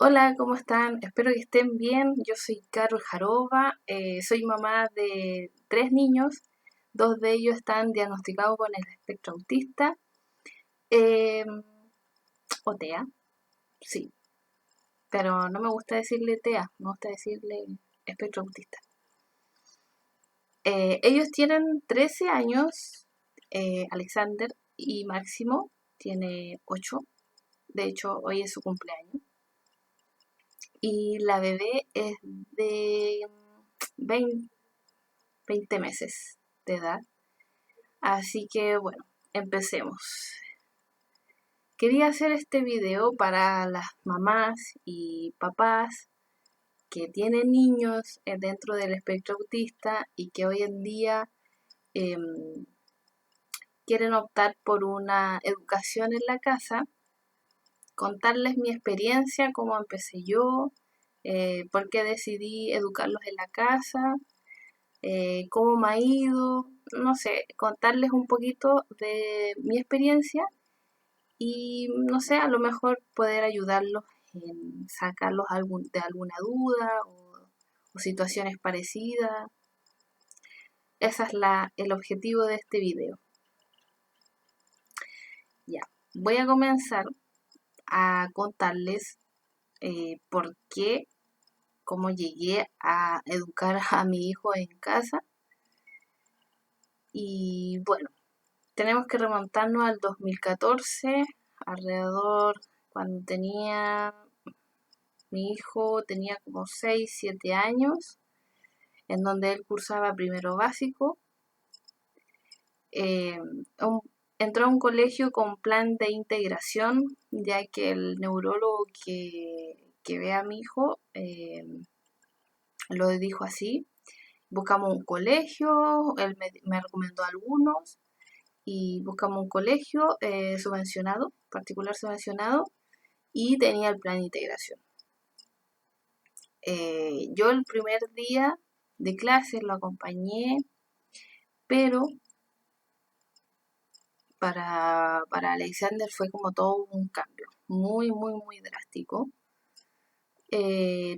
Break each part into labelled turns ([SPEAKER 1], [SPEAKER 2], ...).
[SPEAKER 1] Hola, ¿cómo están? Espero que estén bien. Yo soy Carol Jarova, soy mamá de tres niños, dos de ellos están diagnosticados con el espectro autista, eh, o TEA, sí, pero no me gusta decirle TEA, me gusta decirle espectro autista. Ellos tienen 13 años, Alexander, y Máximo tiene 8. De hecho hoy es su cumpleaños. Y la bebé es de 20 20 meses de edad. Así que bueno, empecemos. Quería hacer este video para las mamás y papás que tienen niños dentro del espectro autista y que hoy en día eh, quieren optar por una educación en la casa, contarles mi experiencia, cómo empecé yo, por qué decidí educarlos en la casa, cómo me ha ido, no sé, contarles un poquito de mi experiencia y, no sé, a lo mejor poder ayudarlos en sacarlos de alguna duda o situaciones parecidas. Ese es el objetivo de este video. Ya, voy a comenzar a contarles por qué, cómo llegué a educar a mi hijo en casa. Y bueno, tenemos que remontarnos al 2014, alrededor cuando mi hijo tenía como 6 7 años, en donde él cursaba primero básico. Eh, un- Entró a un colegio con plan de integración, ya que el neurólogo que ve a mi hijo lo dijo así. Buscamos un colegio, él me recomendó algunos y buscamos un colegio subvencionado, particular subvencionado, y tenía el plan de integración. Yo el primer día de clases lo acompañé, pero para Alexander fue como todo un cambio, muy, muy, muy drástico.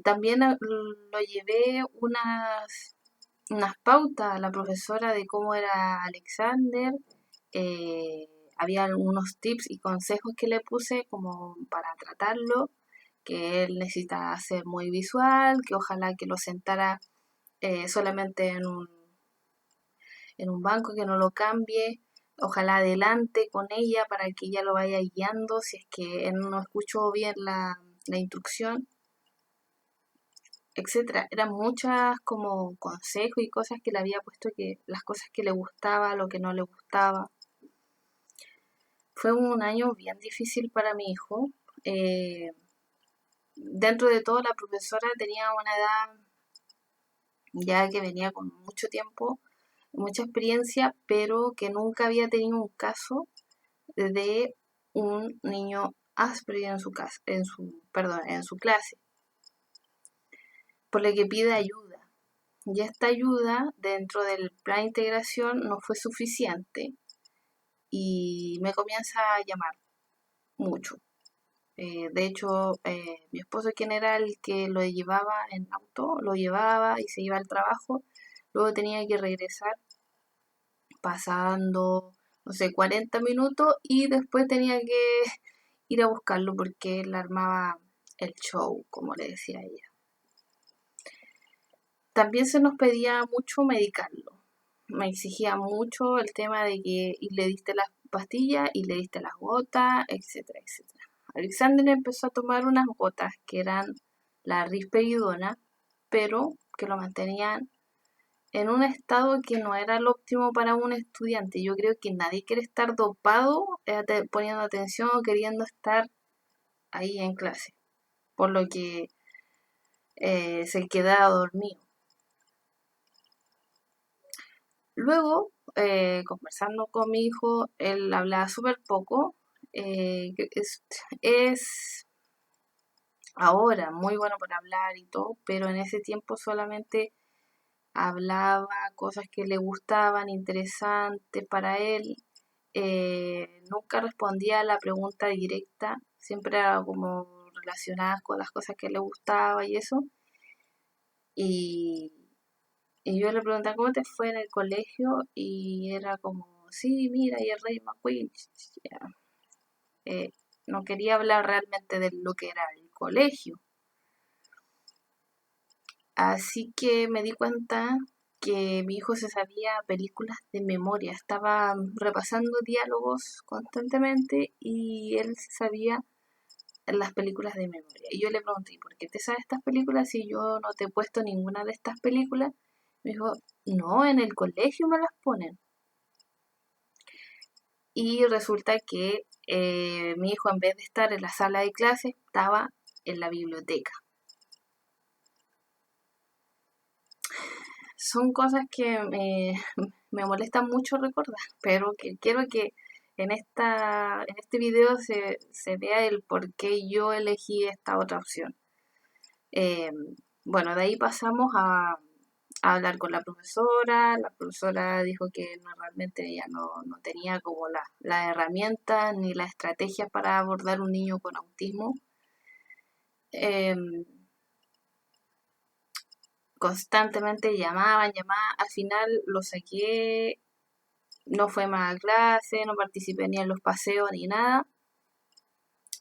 [SPEAKER 1] También lo llevé unas pautas a la profesora de cómo era Alexander. Había algunos tips y consejos que le puse como para tratarlo, que él necesita ser muy visual, que ojalá que lo sentara solamente en un banco, que no lo cambie, ojalá adelante con ella para que ella lo vaya guiando si es que él no escuchó bien la instrucción, etcétera. Eran muchas como consejos y cosas que le había puesto, que las cosas que le gustaba, lo que no le gustaba. Fue un año bien difícil para mi hijo. Eh, Dentro de todo, la profesora tenía una edad ya que venía con mucho tiempo, mucha experiencia, pero que nunca había tenido un caso de un niño Asperger en su casa, en su clase, por lo que pide ayuda. Y esta ayuda dentro del plan de integración no fue suficiente y me comienza a llamar mucho. De hecho, mi esposo, quien era el que lo llevaba en auto, lo llevaba y se iba al trabajo, luego tenía que regresar pasando, no sé, 40 minutos y después tenía que ir a buscarlo porque él armaba el show, como le decía ella. También se nos pedía mucho medicarlo. Me exigía mucho el tema de que y le diste las pastillas y le diste las gotas, etcétera, etcétera. Alexander empezó a tomar unas gotas que eran la risperidona, pero que lo mantenían en un estado que no era el óptimo para un estudiante. Yo creo que nadie quiere estar dopado, poniendo atención o queriendo estar ahí en clase, por lo que se quedaba dormido. Luego, conversando con mi hijo, él hablaba súper poco. Es ahora muy bueno para hablar y todo, pero en ese tiempo solamente hablaba cosas que le gustaban, interesantes para él. Nunca respondía a la pregunta directa, siempre era como relacionadas con las cosas que le gustaba y eso. Y, y yo le preguntaba, ¿cómo te fue en el colegio? Y era como, sí, mira, y el Rey McQueen. Ya, eh, no quería hablar realmente de lo que era el colegio. Así que me di cuenta que mi hijo se sabía películas de memoria, estaba repasando diálogos constantemente y él se sabía las películas de memoria. Y yo le pregunté, ¿por qué te sabes estas películas si yo no te he puesto ninguna de estas películas? Me dijo, no, en el colegio me las ponen. Y resulta que mi hijo, en vez de estar en la sala de clases, estaba en la biblioteca. Son cosas que me molestan mucho recordar, pero que quiero que en este video se vea el por qué yo elegí esta otra opción. Eh, bueno, de ahí pasamos a hablar con la profesora. La profesora dijo que no, realmente ella no tenía como la herramienta ni la estrategia para abordar un niño con autismo. Eh, Constantemente llamaban, al final lo saqué, no fue más a clase, no participé ni en los paseos ni nada.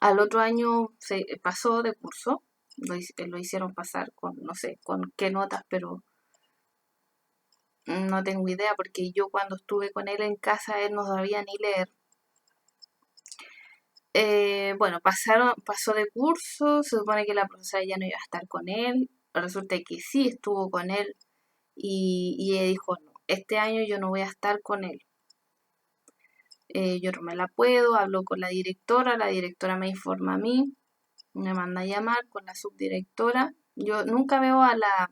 [SPEAKER 1] Al otro año se pasó de curso, lo hicieron pasar con, no sé, con qué notas, pero no tengo idea porque yo cuando estuve con él en casa él no sabía ni leer. Bueno, pasó de curso, se supone que la profesora ya no iba a estar con él, resulta que sí estuvo con él y ella dijo, no, este año yo no voy a estar con él. Yo no me la puedo, hablo con la directora me informa a mí, me manda a llamar con la subdirectora. Yo nunca veo a la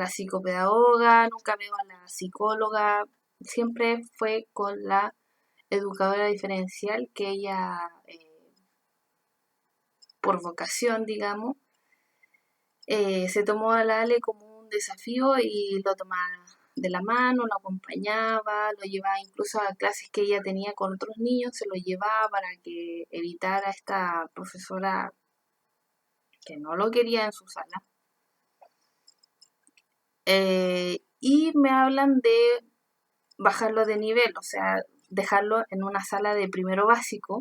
[SPEAKER 1] psicopedagoga, nunca veo a la psicóloga, siempre fue con la educadora diferencial que ella, por vocación, digamos, se tomó a la Ale como un desafío y lo tomaba de la mano, lo acompañaba, lo llevaba incluso a clases que ella tenía con otros niños, se lo llevaba para que evitara a esta profesora que no lo quería en su sala. Y me hablan de bajarlo de nivel, o sea, dejarlo en una sala de primero básico,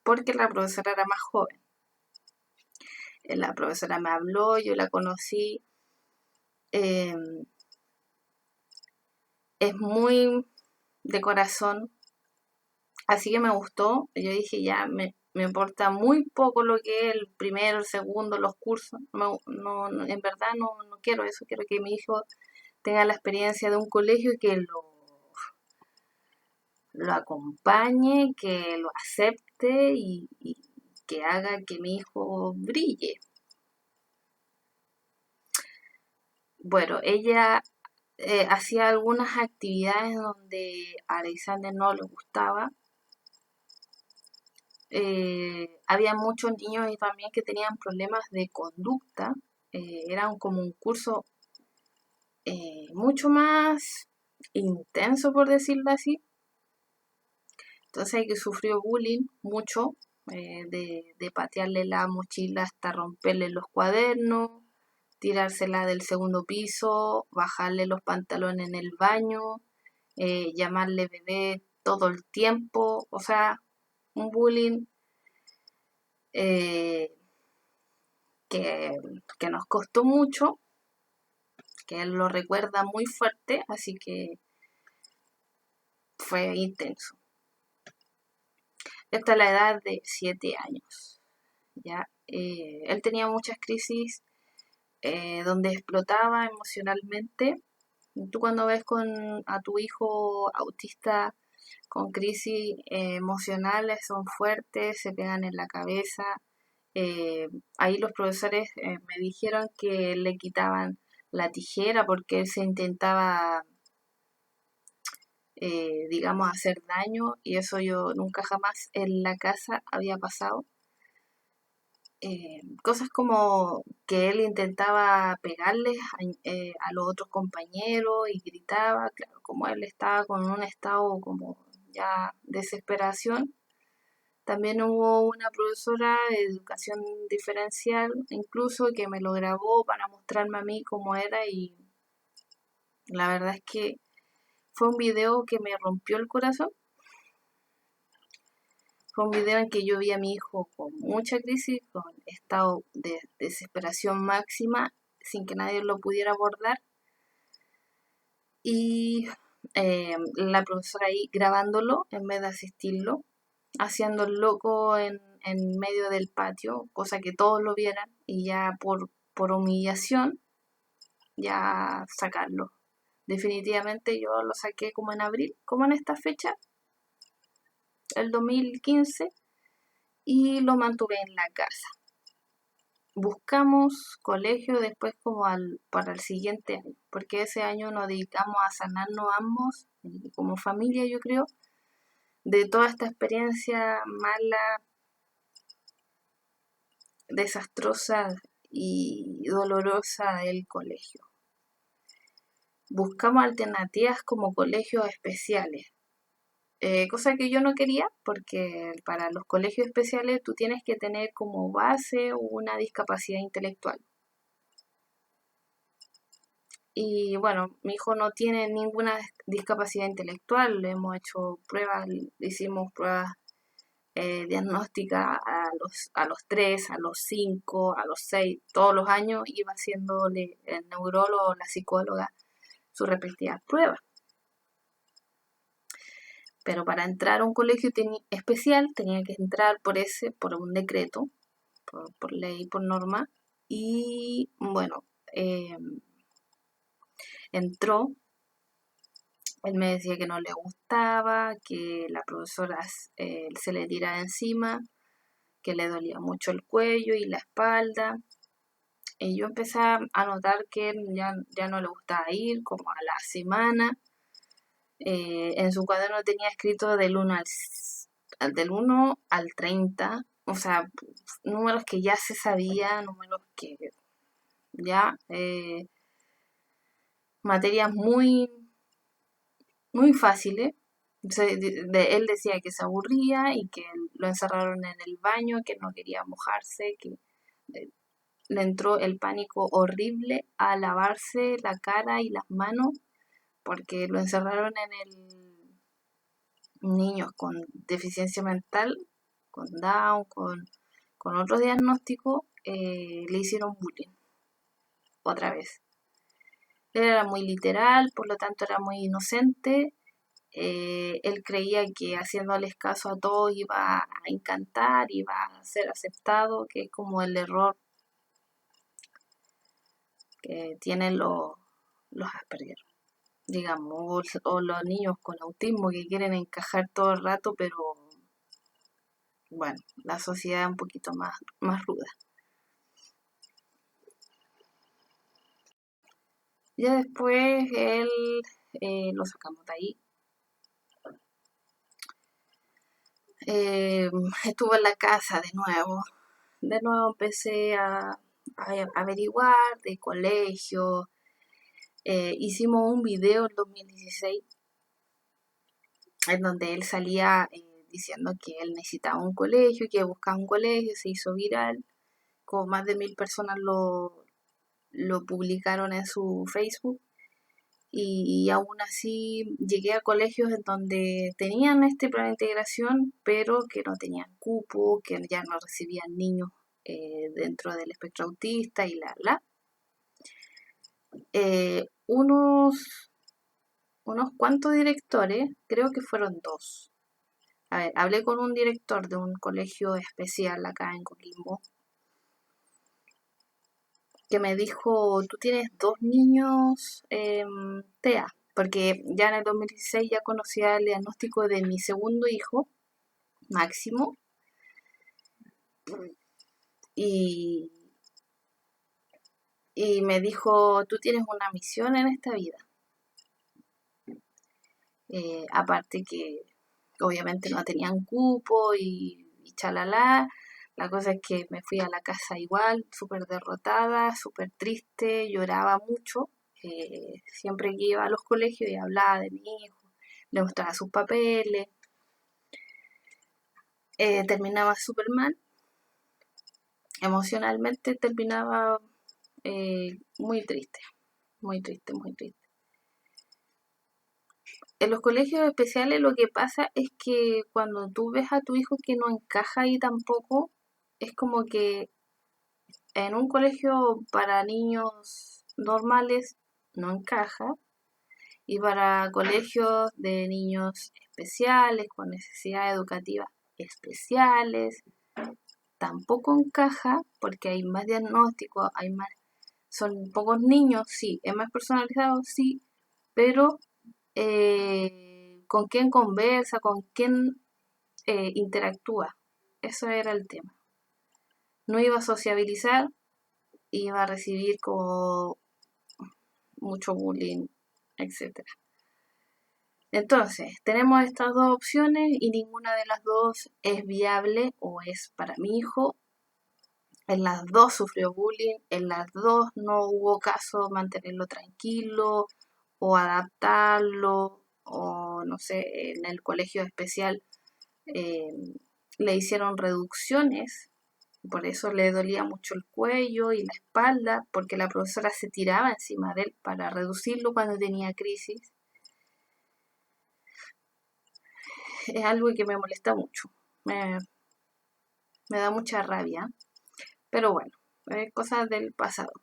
[SPEAKER 1] porque la profesora era más joven. La profesora me habló, yo la conocí, eh, es muy de corazón, así que me gustó. Yo dije, ya me importa muy poco lo que es el primero, el segundo, los cursos. En verdad no quiero eso, quiero que mi hijo tenga la experiencia de un colegio y que lo acompañe, que lo acepte y que haga que mi hijo brille. Bueno, ella hacía algunas actividades donde a Alexander no le gustaba. Había muchos niños ahí también que tenían problemas de conducta. Era como un curso mucho más intenso, por decirlo así. Entonces hay que sufrió bullying mucho, de patearle la mochila hasta romperle los cuadernos, tirársela del segundo piso, bajarle los pantalones en el baño, llamarle bebé todo el tiempo, o sea, un bullying eh, que, que nos costó mucho, que él lo recuerda muy fuerte, así que fue intenso. Esta es la edad de 7 años, ¿ya? Él tenía muchas crisis donde explotaba emocionalmente. Tú cuando ves a tu hijo autista con crisis emocionales, son fuertes, se pegan en la cabeza. Ahí los profesores me dijeron que le quitaban la tijera porque él se intentaba, digamos, hacer daño y eso yo nunca jamás en la casa había pasado. Cosas como que él intentaba pegarles a los otros compañeros y gritaba, claro, como él estaba con un estado como ya desesperación, También hubo una profesora de educación diferencial, incluso que me lo grabó para mostrarme a mí cómo era y la verdad es que fue un video que me rompió el corazón. Fue un video en que yo vi a mi hijo con mucha crisis, con estado de desesperación máxima, sin que nadie lo pudiera abordar. Y la profesora ahí grabándolo en vez de asistirlo, haciendo el loco en medio del patio, cosa que todos lo vieran, y ya por humillación, ya sacarlo. Definitivamente yo lo saqué como en abril, como en esta fecha, el 2015, y lo mantuve en la casa. Buscamos colegio después como para el siguiente año, porque ese año nos dedicamos a sanarnos ambos, como familia yo creo, de toda esta experiencia mala, desastrosa y dolorosa del colegio. Buscamos alternativas como colegios especiales, cosa que yo no quería porque para los colegios especiales tú tienes que tener como base una discapacidad intelectual. Y bueno, mi hijo no tiene ninguna discapacidad intelectual, le hemos hecho pruebas, le hicimos pruebas diagnósticas a los 3, a los 5, a los 6, todos los años iba haciéndole el neurólogo o la psicóloga sus respectivas pruebas. Pero para entrar a un colegio especial tenía que entrar por un decreto, por ley, por norma. Y bueno, entró. Él me decía que no le gustaba, que la profesora se le tiraba encima, que le dolía mucho el cuello y la espalda. Y yo empecé a notar que ya no le gustaba ir, como a la semana. En su cuaderno tenía escrito del 1 al 30, o sea, números que ya se sabía, números que ya, materias muy, muy fáciles. Él decía que se aburría y que lo encerraron en el baño, que no quería mojarse, que eh, le entró el pánico horrible a lavarse la cara y las manos porque lo encerraron en el niños con deficiencia mental, con Down, con otro diagnóstico, le hicieron bullying otra vez. Él era muy literal, por lo tanto era muy inocente. Él creía que haciéndoles caso a todos iba a encantar, iba a ser aceptado, que es como el error que tienen los Asperger, digamos, o los niños con autismo que quieren encajar todo el rato, pero bueno, la sociedad es un poquito más ruda. Ya después él lo sacamos de ahí. Estuvo en la casa de nuevo. De nuevo empecé a averiguar de colegio. Hicimos un video en 2016 en donde él salía diciendo que él necesitaba un colegio, que buscaba un colegio, se hizo viral. Como más de 1000 personas lo publicaron en su Facebook. Y aún así llegué a colegios en donde tenían este plan de integración, pero que no tenían cupo, que ya no recibían niños dentro del espectro autista y la. Unos cuantos directores, creo que fueron dos. A ver, hablé con un director de un colegio especial acá en Coquimbo, que me dijo, tú tienes dos niños TEA, porque ya en el 2016 ya conocía el diagnóstico de mi segundo hijo, Máximo, y, y me dijo, tú tienes una misión en esta vida. Aparte que obviamente no tenían cupo y chalala. La cosa es que me fui a la casa igual, súper derrotada, súper triste, lloraba mucho. Siempre que iba a los colegios y hablaba de mi hijo, le mostraba sus papeles. terminaba súper mal, emocionalmente terminaba muy triste, muy triste, muy triste. En los colegios especiales lo que pasa es que cuando tú ves a tu hijo que no encaja ahí tampoco, es como que en un colegio para niños normales no encaja y para colegios de niños especiales con necesidades educativas especiales tampoco encaja porque hay más diagnóstico, hay más, son pocos niños, sí, es más personalizado, sí, pero con quién conversa, con quién interactúa. Eso era el tema. No iba a sociabilizar, iba a recibir como mucho bullying, etcétera. Entonces, tenemos estas dos opciones y ninguna de las dos es viable o es para mi hijo. En las dos sufrió bullying, en las dos no hubo caso mantenerlo tranquilo o adaptarlo o no sé, en el colegio especial eh, le hicieron reducciones, por eso le dolía mucho el cuello y la espalda, porque la profesora se tiraba encima de él para reducirlo cuando tenía crisis. Es algo que me molesta mucho, me, me da mucha rabia, pero bueno, es cosas del pasado.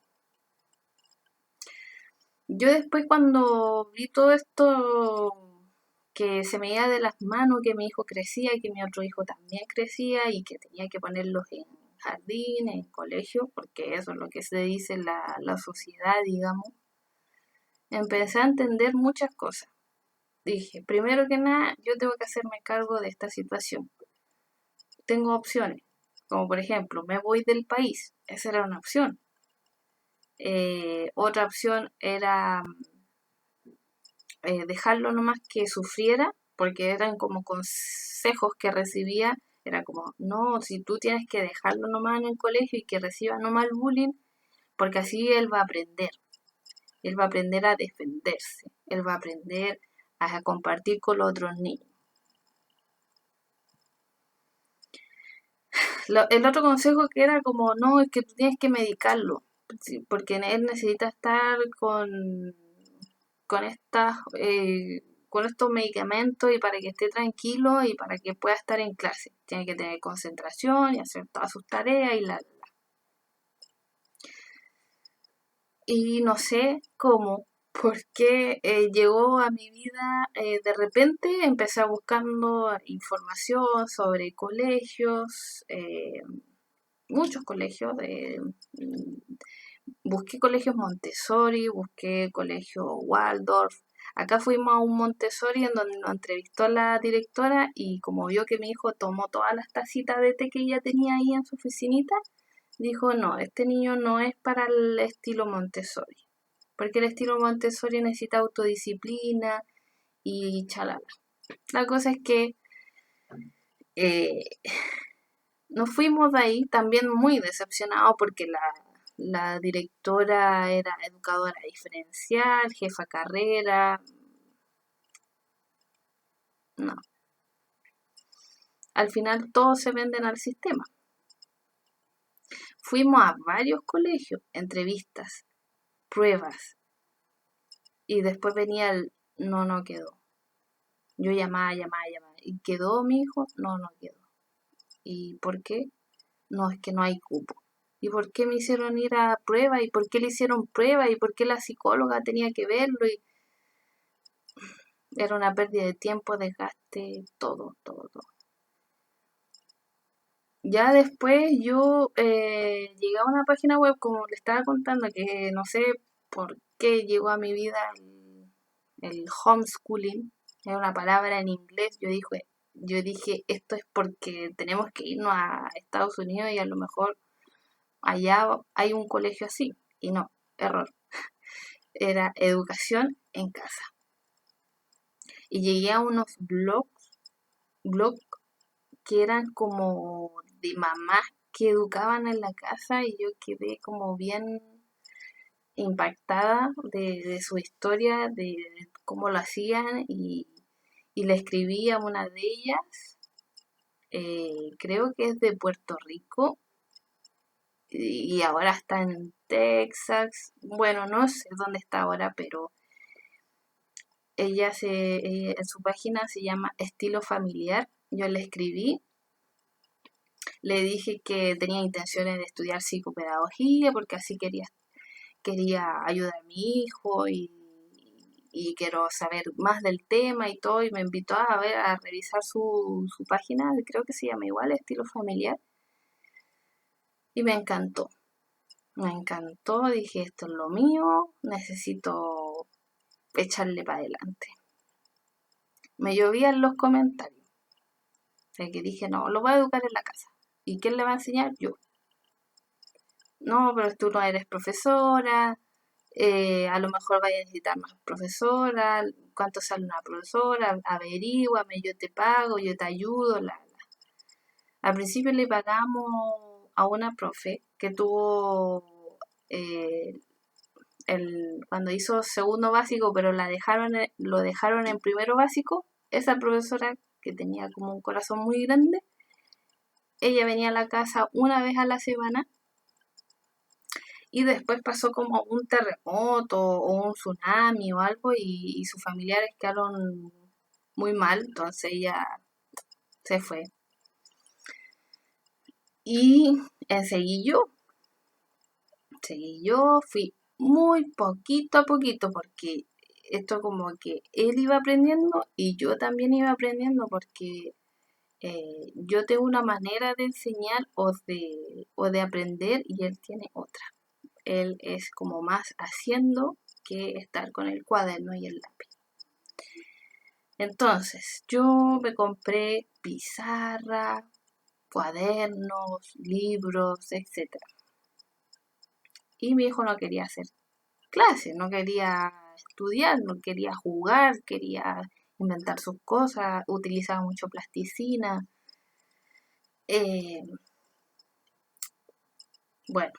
[SPEAKER 1] Yo después cuando vi todo esto que se me iba de las manos, que mi hijo crecía, que mi otro hijo también crecía y que tenía que ponerlos en jardín, en colegio, porque eso es lo que se dice en la sociedad, digamos, empecé a entender muchas cosas. Dije, primero que nada, yo tengo que hacerme cargo de esta situación. Tengo opciones, como por ejemplo, me voy del país, esa era una opción. Otra opción era dejarlo nomás que sufriera, porque eran como consejos que recibía, era como, no, si tú tienes que dejarlo nomás en el colegio y que reciba nomás el bullying, porque así él va a aprender a defenderse, él va a aprender a compartir con los otros niños. El otro consejo que era como, no, es que tú tienes que medicarlo, sí, porque él necesita estar con estas con estos medicamentos y para que esté tranquilo y para que pueda estar en clase. Tiene que tener concentración y hacer todas sus tareas y y no sé cómo, porque llegó a mi vida de repente, empecé a buscando información sobre colegios, muchos colegios, busqué colegios Montessori, busqué colegio Waldorf. Acá fuimos a un Montessori en donde nos entrevistó la directora y como vio que mi hijo tomó todas las tacitas de té que ella tenía ahí en su oficinita, dijo, no, este niño no es para el estilo Montessori, porque el estilo Montessori necesita autodisciplina y chalala. La cosa es que eh, nos fuimos de ahí también muy decepcionados porque la directora era educadora diferencial, jefa carrera. No, al final todos se venden al sistema. Fuimos a varios colegios, entrevistas, pruebas, y después venía el no, no quedó. Yo llamaba, llamaba, llamaba. ¿Y quedó mi hijo? No, no quedó. ¿Y por qué? No, es que no hay cupo. ¿Y por qué me hicieron ir a prueba? ¿Y por qué le hicieron prueba? ¿Y por qué la psicóloga tenía que verlo? Y era una pérdida de tiempo, desgaste, todo, todo, todo. Ya después yo llegué a una página web, como le estaba contando, que no sé por qué llegó a mi vida el homeschooling, es una palabra en inglés, yo dije, esto es porque tenemos que irnos a Estados Unidos y a lo mejor allá hay un colegio así. Y no, error. Era educación en casa. Y llegué a unos blogs que eran como de mamás que educaban en la casa y yo quedé como bien impactada de su historia, de cómo lo hacían y le escribí a una de ellas creo que es de Puerto Rico y ahora está en Texas. Bueno, no sé dónde está ahora, pero en su página se llama Estilo Familiar. Yo le escribí, le dije que tenía intenciones de estudiar psicopedagogía porque así quería ayudar a mi hijo y quiero saber más del tema y todo. Y me invitó a ver, a revisar su página, creo que se llama igual, Estilo Familiar. Y me encantó. Me encantó, dije, esto es lo mío, necesito echarle para adelante. Me llovían los comentarios. O sea que dije, no, lo voy a educar en la casa. ¿Y quién le va a enseñar? Yo. No, pero tú no eres profesora, a lo mejor vaya a necesitar más profesora, cuánto sale una profesora, averíguame, yo te pago, yo te ayudo, la. Al principio le pagamos a una profe que tuvo eh, cuando hizo segundo básico, pero lo dejaron en primero básico. Esa profesora que tenía como un corazón muy grande, ella venía a la casa una vez a la semana y después pasó como un terremoto o un tsunami o algo y sus familiares quedaron muy mal, entonces ella se fue. Y seguí yo, fui muy poquito a poquito porque esto como que él iba aprendiendo y yo también iba aprendiendo porque yo tengo una manera de enseñar o de aprender y él tiene otra. Él es como más haciendo que estar con el cuaderno y el lápiz. Entonces, yo me compré pizarra, cuadernos, libros, etcétera. Y mi hijo no quería hacer clases, no quería estudiar, no quería jugar, quería inventar sus cosas, utilizaba mucho plasticina. Eh, bueno,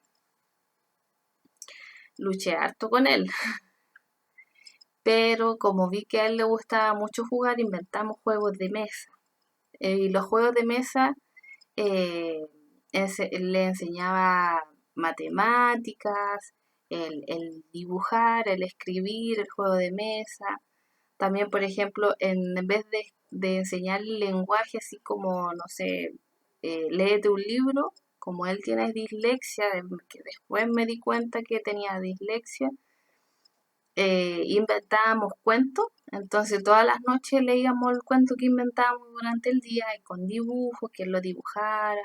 [SPEAKER 1] luché harto con él, pero como vi que a él le gustaba mucho jugar, inventamos juegos de mesa. Y los juegos de mesa eh, le enseñaba matemáticas, el dibujar, el escribir, el juego de mesa. También, por ejemplo, en vez de enseñar lenguaje, así como, no sé, léete un libro, como él tiene dislexia, que después me di cuenta que tenía dislexia, inventábamos cuentos, entonces todas las noches leíamos el cuento que inventábamos durante el día y con dibujos, que él lo dibujara,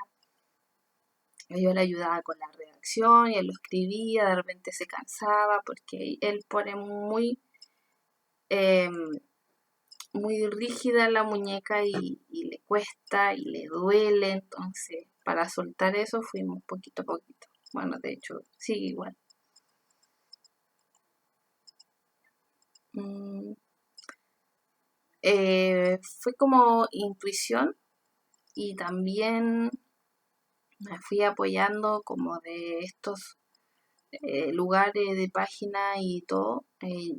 [SPEAKER 1] yo le ayudaba con la redacción y él lo escribía, de repente se cansaba porque él pone em, muy rígida la muñeca y le cuesta y le duele, entonces para soltar eso fuimos poquito a poquito. Bueno, de hecho, sigue igual. Mm, fue como intuición y también me fui apoyando como de estos lugares de página y todo.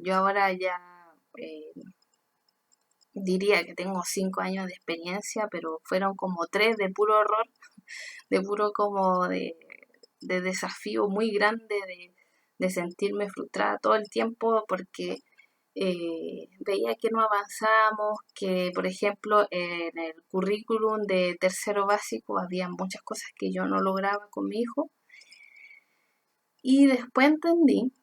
[SPEAKER 1] Yo ahora ya diría que tengo 5 años de experiencia, pero fueron como 3 de puro horror, de puro como de desafío muy grande, de sentirme frustrada todo el tiempo porque veía que no avanzábamos, que por ejemplo en el currículum de tercero básico había muchas cosas que yo no lograba con mi hijo y después entendí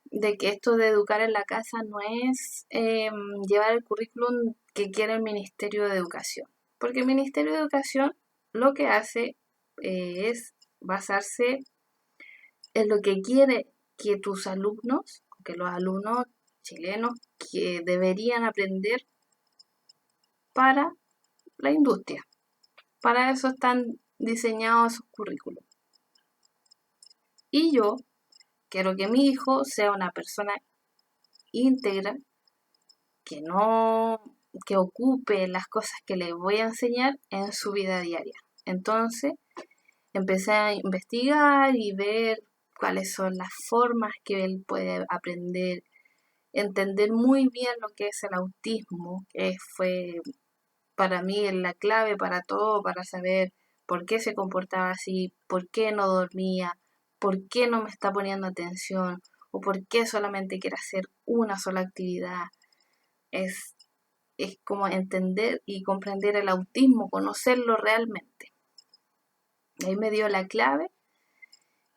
[SPEAKER 1] de que esto de educar en la casa no es llevar el currículum que quiere el Ministerio de Educación, porque el Ministerio de Educación lo que hace es basarse en lo que quiere que tus alumnos, que los alumnos chilenos que deberían aprender para la industria. Para eso están diseñados sus currículos. Y yo quiero que mi hijo sea una persona íntegra, que no, que ocupe las cosas que le voy a enseñar en su vida diaria. Entonces empecé a investigar y ver cuáles son las formas que él puede aprender, entender muy bien lo que es el autismo, que fue para mí es la clave para todo, para saber por qué se comportaba así, por qué no dormía, por qué no me está poniendo atención o por qué solamente quiere hacer una sola actividad. Es, es como entender y comprender el autismo, conocerlo realmente. Ahí me dio la clave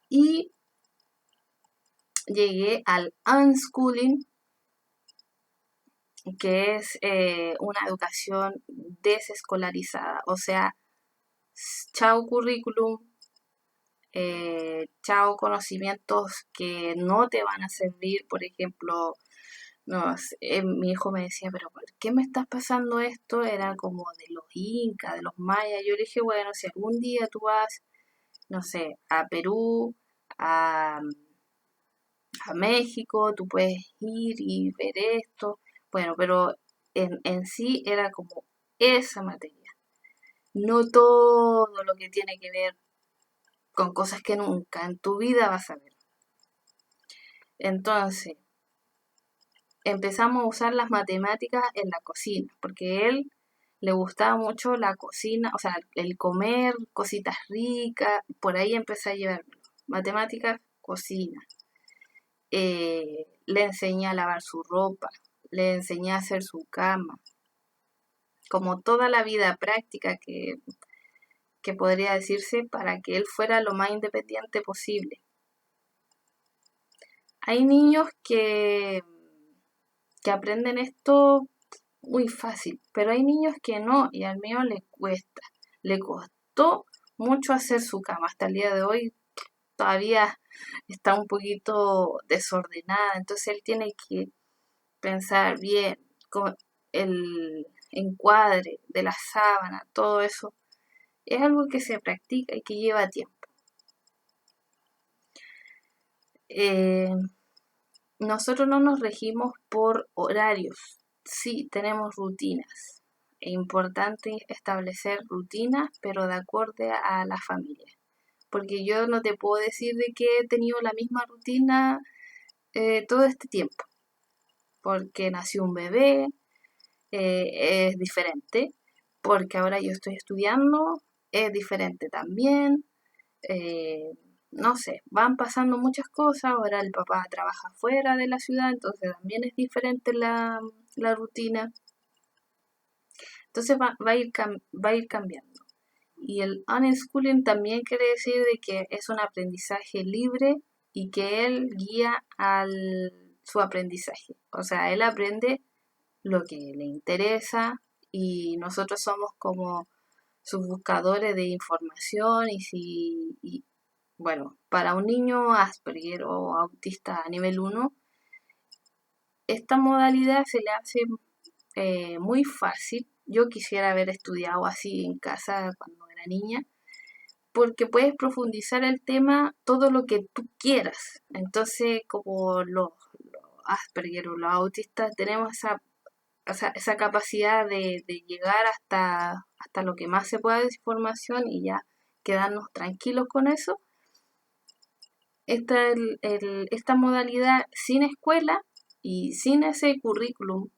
[SPEAKER 1] y llegué al unschooling, que es una educación desescolarizada, o sea, chao currículum, chao conocimientos que no te van a servir. Por ejemplo, no sé, mi hijo me decía, pero ¿por qué me estás pasando esto? Era como de los incas, de los mayas. Yo le dije, bueno, si algún día tú vas, no sé, a Perú, a, a México, tú puedes ir y ver esto. Bueno, pero en sí era como esa materia, no todo lo que tiene que ver con cosas que nunca en tu vida vas a ver. Entonces, empezamos a usar las matemáticas en la cocina, porque a él le gustaba mucho la cocina, o sea, el comer cositas ricas, por ahí empecé a llevar matemáticas, cocina. Le enseñé a lavar su ropa, le enseñé a hacer su cama, como toda la vida práctica que podría decirse para que él fuera lo más independiente posible. Hay niños que aprenden esto muy fácil, pero hay niños que no, y al mío le cuesta. Le costó mucho hacer su cama. Hasta el día de hoy todavía está un poquito desordenada, entonces él tiene que pensar bien con el encuadre de la sábana, todo eso. Es algo que se practica y que lleva tiempo. Eh, Nosotros no nos regimos por horarios, sí tenemos rutinas. Es importante establecer rutinas, pero de acuerdo a la familia. Porque yo no te puedo decir de que he tenido la misma rutina todo este tiempo. Porque nació un bebé, es diferente. Porque ahora yo estoy estudiando, es diferente también. eh, no sé, van pasando muchas cosas, ahora el papá trabaja fuera de la ciudad, entonces también es diferente la rutina, entonces va a ir cambiando. Y el unschooling también quiere decir de que es un aprendizaje libre y que él guía su aprendizaje, o sea, él aprende lo que le interesa y nosotros somos como sus buscadores de información bueno, para un niño Asperger o autista a nivel 1, esta modalidad se le hace muy fácil. Yo quisiera haber estudiado así en casa cuando era niña, porque puedes profundizar el tema todo lo que tú quieras. Entonces, como los Asperger o los autistas, tenemos esa capacidad de llegar hasta lo que más se pueda de información y ya quedarnos tranquilos con eso. Esta modalidad sin escuela y sin ese currículum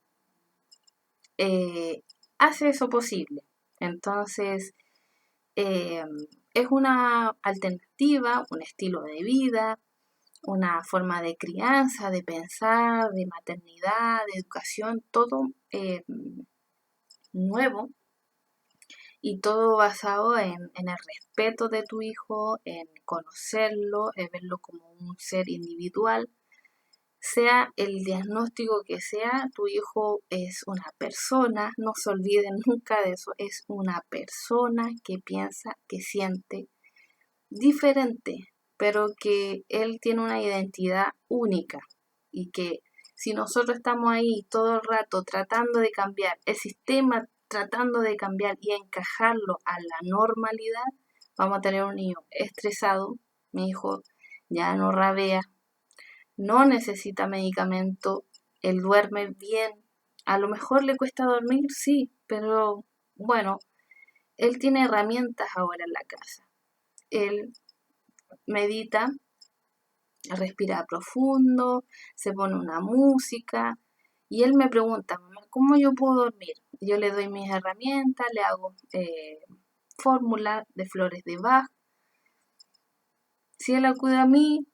[SPEAKER 1] eh, hace eso posible. Entonces, eh, es una alternativa, un estilo de vida, una forma de crianza, de pensar, de maternidad, de educación, todo nuevo y todo basado en el respeto de tu hijo, en conocerlo, en verlo como un ser individual. Sea el diagnóstico que sea, tu hijo es una persona, no se olviden nunca de eso, es una persona que piensa, que siente diferente, pero que él tiene una identidad única y que si nosotros estamos ahí todo el rato tratando de cambiar el sistema, tratando de cambiar y encajarlo a la normalidad, vamos a tener un niño estresado. Mi hijo ya no rabea, no necesita medicamento, él duerme bien. A lo mejor le cuesta dormir, sí, pero bueno, él tiene herramientas ahora en la casa. Él medita, respira profundo, se pone una música y él me pregunta, mamá, ¿cómo yo puedo dormir? yo le doy mis herramientas, le hago fórmula de flores de Bach. Si él acude a mí,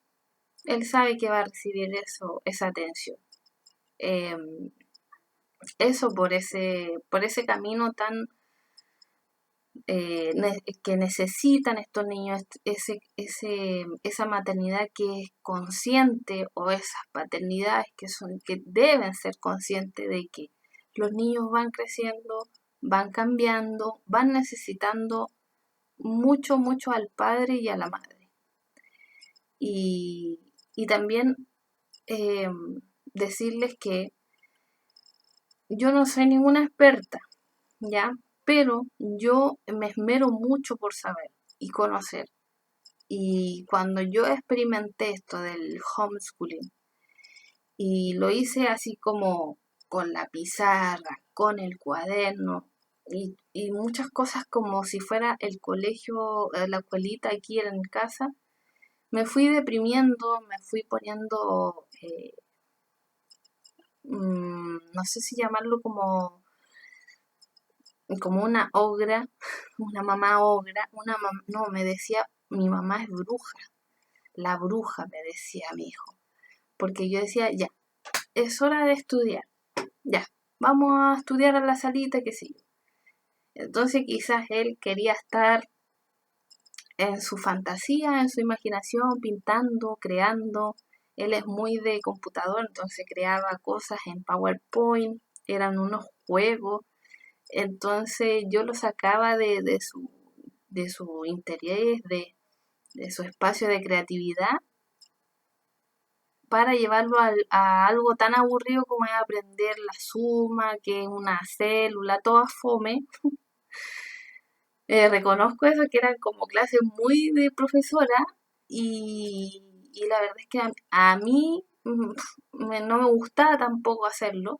[SPEAKER 1] él sabe que va a recibir eso, esa atención. Eso por ese camino tan que necesitan estos niños, esa maternidad que es consciente o esas paternidades que deben ser conscientes de que los niños van creciendo, van cambiando, van necesitando mucho, mucho al padre y a la madre. Y también eh, decirles que yo no soy ninguna experta, ¿ya? Pero yo me esmero mucho por saber y conocer. Y cuando yo experimenté esto del homeschooling y lo hice así como con la pizarra, con el cuaderno y muchas cosas como si fuera el colegio, la escuelita aquí en casa, me fui deprimiendo, me fui poniendo, no sé si llamarlo como una ogra, una mamá ogra, no, me decía, mi mamá es bruja, la bruja me decía mi hijo, porque yo decía, ya, es hora de estudiar, ya, vamos a estudiar a la salita, qué sé yo. Entonces quizás él quería estar en su fantasía, en su imaginación, pintando, creando. Él es muy de computador, entonces creaba cosas en PowerPoint, eran unos juegos. Entonces yo lo sacaba de su interés, de su espacio de creatividad, para llevarlo a algo tan aburrido como es aprender la suma, que es una célula, toda fome. Reconozco eso, que eran como clases muy de profesora y la verdad es que a mí no me gustaba tampoco hacerlo,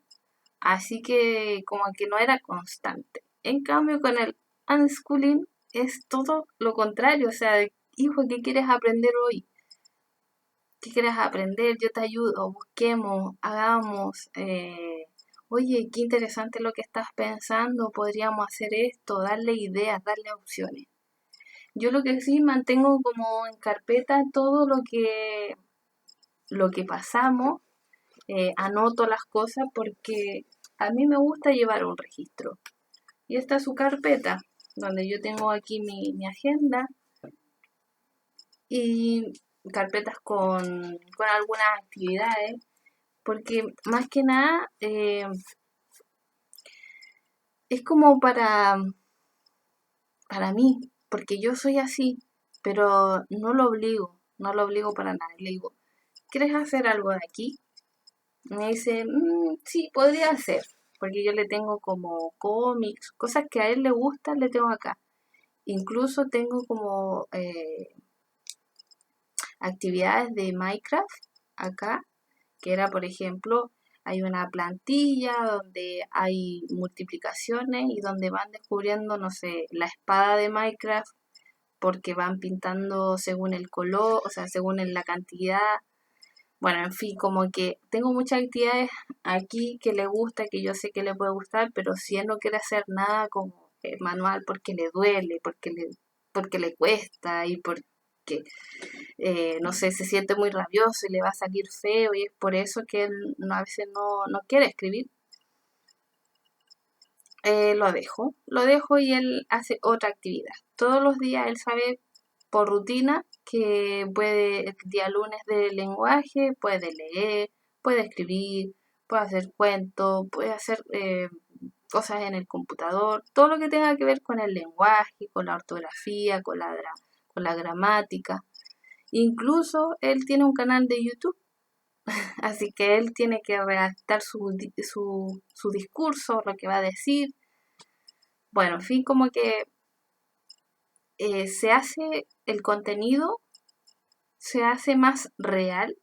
[SPEAKER 1] así que como que no era constante. En cambio, con el unschooling es todo lo contrario, o sea, hijo, ¿qué quieres aprender hoy? ¿Qué quieres aprender? Yo te ayudo, busquemos, hagamos. Oye, qué interesante lo que estás pensando, podríamos hacer esto, darle ideas, darle opciones. Yo lo que sí mantengo como en carpeta todo lo que pasamos, anoto las cosas porque a mí me gusta llevar un registro. Y esta es su carpeta, donde yo tengo aquí mi agenda y carpetas con algunas actividades, porque más que nada es como para mí, porque yo soy así, pero no lo obligo para nada. Le digo, ¿quieres hacer algo de aquí? Me dice, sí, podría ser, porque yo le tengo como cómics, cosas que a él le gustan, le tengo acá. Incluso tengo como actividades de Minecraft acá, que era, por ejemplo, hay una plantilla donde hay multiplicaciones y donde van descubriendo, no sé, la espada de Minecraft, porque van pintando según el color, o sea, según la cantidad. Bueno, en fin, como que tengo muchas actividades aquí que le gusta, que yo sé que le puede gustar, pero si él no quiere hacer nada como manual porque le duele, porque le cuesta y porque, no sé, se siente muy rabioso y le va a salir feo y es por eso que él a veces no quiere escribir, lo dejo y él hace otra actividad. Todos los días él sabe por rutina que puede, el día lunes de lenguaje, puede leer, puede escribir, puede hacer cuentos, puede hacer cosas en el computador, todo lo que tenga que ver con el lenguaje, con la ortografía, con la gramática. Incluso él tiene un canal de YouTube, así que él tiene que redactar su discurso, lo que va a decir. Bueno, en fin, como que se hace el contenido, se hace más real,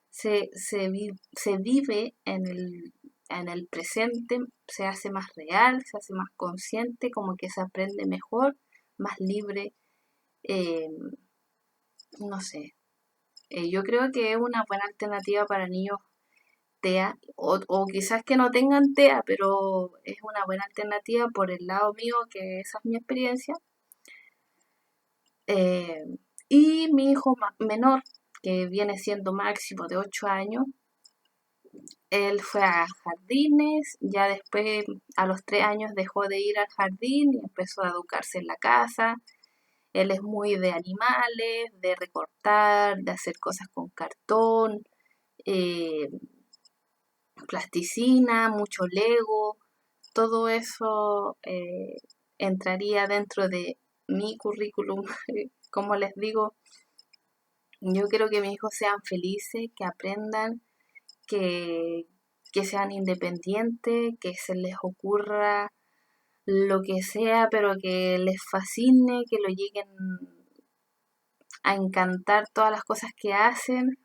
[SPEAKER 1] se vive en el presente, se hace más real, se hace más consciente, como que se aprende mejor, más libre, eh, no sé. Yo creo que es una buena alternativa para niños TEA, o quizás que no tengan TEA, pero es una buena alternativa por el lado mío, que esa es mi experiencia. Eh, y mi hijo menor, que viene siendo máximo de 8 años, él fue a jardines, ya después a los 3 años dejó de ir al jardín y empezó a educarse en la casa. Él es muy de animales, de recortar, de hacer cosas con cartón, eh, plasticina, mucho Lego, todo eso entraría dentro de mi currículum. Como les digo, yo quiero que mis hijos sean felices, que aprendan, que, que sean independientes, que se les ocurra lo que sea, pero que les fascine, que lo lleguen a encantar todas las cosas que hacen,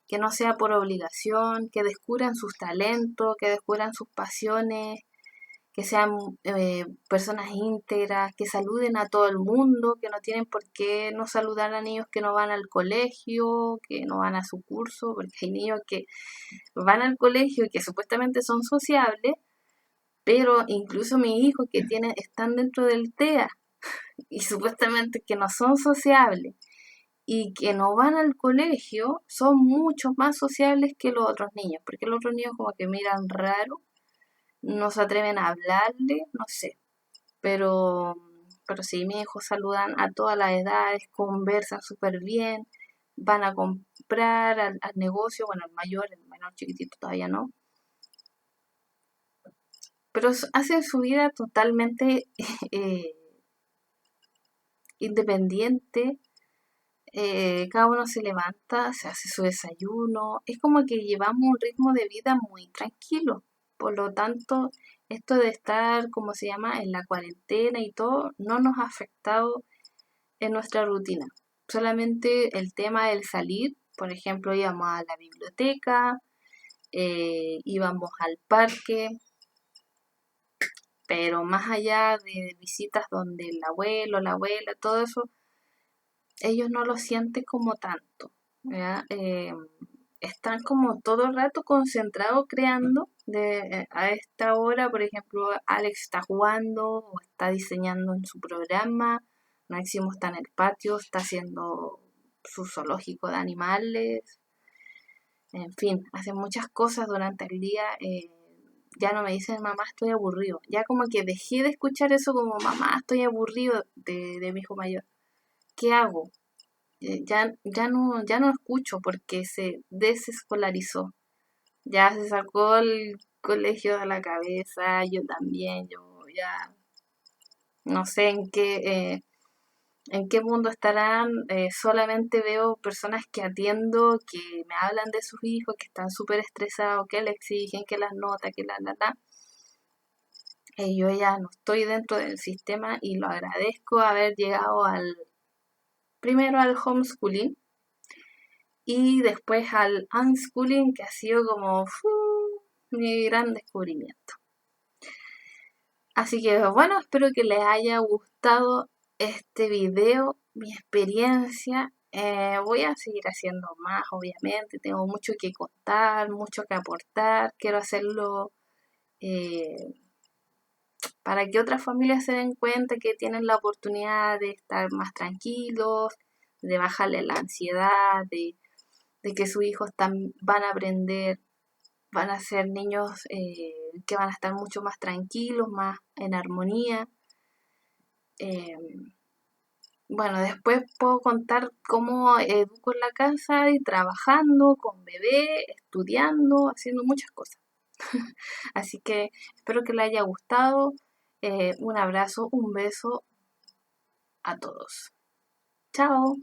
[SPEAKER 1] que no sea por obligación, que descubran sus talentos, que descubran sus pasiones, que sean personas íntegras, que saluden a todo el mundo, que no tienen por qué no saludar a niños que no van al colegio, que no van a su curso, porque hay niños que van al colegio y que supuestamente son sociables, pero incluso mis hijos que están dentro del TEA y supuestamente que no son sociables y que no van al colegio son mucho más sociables que los otros niños, porque los otros niños como que miran raro, no se atreven a hablarle, no sé, pero, pero sí, mis hijos saludan a todas las edades, conversan súper bien, van a comprar al negocio, bueno, el menor chiquitito todavía no, pero hacen su vida totalmente eh, independiente. Cada uno se levanta, se hace su desayuno, es como que llevamos un ritmo de vida muy tranquilo. Por lo tanto, esto de estar, como se llama, en la cuarentena y todo, no nos ha afectado en nuestra rutina. Solamente el tema del salir, por ejemplo, íbamos a la biblioteca, íbamos al parque, pero más allá de visitas donde el abuelo, la abuela, todo eso, ellos no lo sienten como tanto, ¿ya? Están como todo el rato concentrados creando. A esta hora, por ejemplo, Alex está jugando o está diseñando en su programa, Máximo está en el patio, está haciendo su zoológico de animales, en fin, hacen muchas cosas durante el día. Ya no me dicen mamá estoy aburrido, ya como que dejé de escuchar eso como mamá estoy aburrido de mi hijo mayor. ¿Qué hago? Ya no escucho porque se desescolarizó. Ya se sacó el colegio de la cabeza, yo también, yo ya no sé en qué mundo estarán. Solamente veo personas que atiendo, que me hablan de sus hijos, que están súper estresados, que le exigen, que las notas, que la. Yo ya no estoy dentro del sistema y lo agradezco haber llegado primero al homeschooling y después al unschooling, que ha sido como mi gran descubrimiento. Así que bueno, espero que les haya gustado este video, mi experiencia. Voy a seguir haciendo más, obviamente. Tengo mucho que contar, mucho que aportar. Quiero hacerlo eh, para que otras familias se den cuenta que tienen la oportunidad de estar más tranquilos, de bajarle la ansiedad, de que sus hijos van a aprender, van a ser niños que van a estar mucho más tranquilos, más en armonía. Eh, bueno, después puedo contar cómo educo en la casa y trabajando con bebé, estudiando, haciendo muchas cosas. Así que espero que les haya gustado. Un abrazo, un beso a todos. Chao.